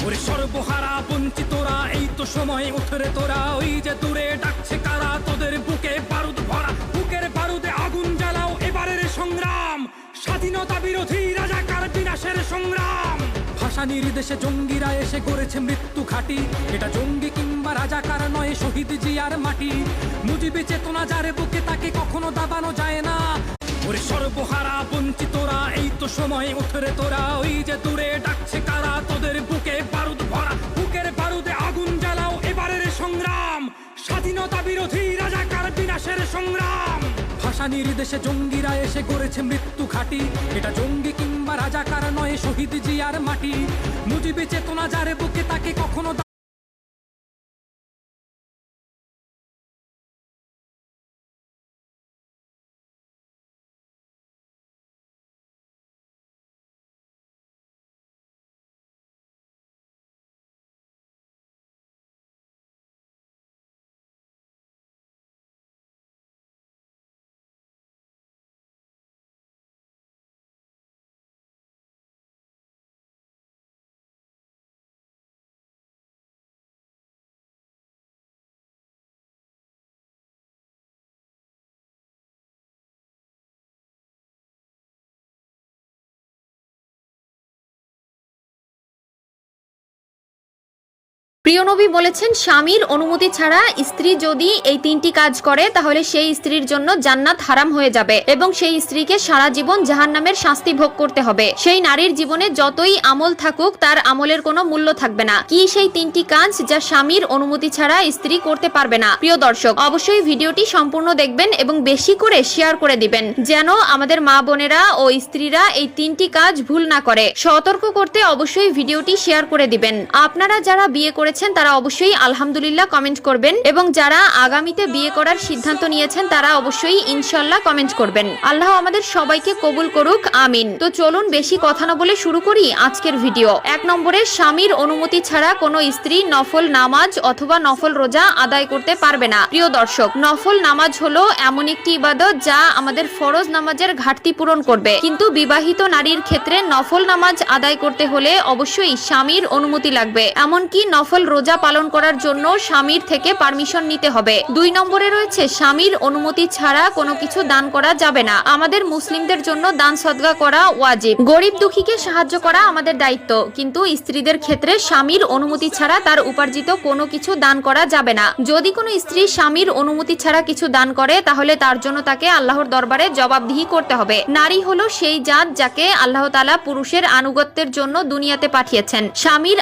ওরে সর্বহারা বঞ্চিতরা, এই তো সময় উঠরে তোরা, ওই যে দূরে ডাকছে কারা, তোদের বুকে বারুদ ভরা, বুকের বারুদে আগুন জ্বালাও, এবারের সংগ্রাম স্বাধীনতা বিরোধী রাজাকার বিনাশের সংগ্রাম। ভাষা নির্দেশে জঙ্গিরা এসে গড়েছে মৃত্যু ঘাঁটি, এটা জঙ্গি কিংবা রাজাকার নয়, শহীদ জিয়ার মাটি। মুজিবে চেতনা যার বুকে, তাকে কখনো দাবানো যায় না। ওরে সর্বহারা বঞ্চিতরা, এই তো সময় উঠরে তোরা, ওই যে দূরে ডাকছে কারা, তোদের বুকে বারুদ ভরা, বুকের বারুদে আগুন জ্বালাও, এবারের সংগ্রাম স্বাধীনতা বিরোধী রাজাকার বিনাশের সংগ্রাম। ভাষা নির্দেশে জঙ্গিরা এসে গড়েছে মৃত্যু ঘাঁটি, এটা জঙ্গি কিংবা রাজাকার নয়, শহীদ জিয়ার মাটি। মুজিবে চেতনা যার বুকে, তাকে কখনো প্রিয় নবী বলেছেন, স্বামীর অনুমতি ছাড়া স্ত্রী যদি এই তিনটি কাজ করে তাহলে সেই স্ত্রীর জন্য জান্নাত হারাম হয়ে যাবে এবং সেই স্ত্রীকে সারা জীবন জাহান্নামের শাস্তি ভোগ করতে হবে। সেই নারীর জীবনে যতই আমল থাকুক তার আমলের কোনো মূল্য থাকবে না। কি সেই তিনটি কাজ যা স্বামীর অনুমতি ছাড়া স্ত্রী করতে পারবে না? প্রিয় দর্শক, অবশ্যই ভিডিওটি সম্পূর্ণ দেখবেন এবং বেশি করে শেয়ার করে দিবেন, যেন আমাদের মা বোনেরা ও স্ত্রীরা এই তিনটি কাজ ভুল না করে। সতর্ক করতে অবশ্যই ভিডিওটি শেয়ার করে দিবেন। আপনারা যারা বিয়ে করেছেন তারা অবশ্যই আলহামদুলিল্লাহ কমেন্ট করবেন এবং যারা আগামীতে বিয়ে করার সিদ্ধান্ত নিয়েছেন তারা অবশ্যই ইনশাআল্লাহ কমেন্ট করবেন। আল্লাহ আমাদের সবাইকে কবুল করুক, আমিন। তো চলুন বেশি কথা না বলে শুরু করি আজকের ভিডিও। 1 নম্বরে, স্বামীর অনুমতি ছাড়া কোনো স্ত্রী নফল নামাজ অথবা নফল রোজা আদায় করতে পারবে না। প্রিয় দর্শক, নফল নামাজ হলো এমন একটি ইবাদত যা আমাদের ফরজ নামাজের ঘাটতি পূরণ করবে, কিন্তু বিবাহিত নারীর ক্ষেত্রে নফল নামাজ আদায় করতে হলে অবশ্যই স্বামীর অনুমতি লাগবে। এমনকি নফল রোজা পালন করার জন্য স্বামীর থেকে পারমিশন নিতে হবে। 2 নম্বরে রয়েছে, স্বামীর অনুমতি ছাড়া কোনো কিছু দান করা যাবে না। আমাদের মুসলিমদের জন্য দান সদকা করা ওয়াজিব। গরিব দুঃখীকে সাহায্য করা আমাদের দায়িত্ব, কিন্তু স্ত্রীদের ক্ষেত্রে স্বামীর অনুমতি ছাড়া তার উপার্জিত কোনো কিছু দান করা যাবে না। যদি কোনো স্ত্রী স্বামীর অনুমতি ছাড়া কিছু দান করে তাহলে তার জন্য তাকে আল্লাহর দরবারে জবাবদিহি করতে হবে। নারী হলো সেই জাত যাকে আল্লাহ তাআলা পুরুষের আনুগত্যের জন্য দুনিয়াতে পাঠিয়েছেন। স্বামীর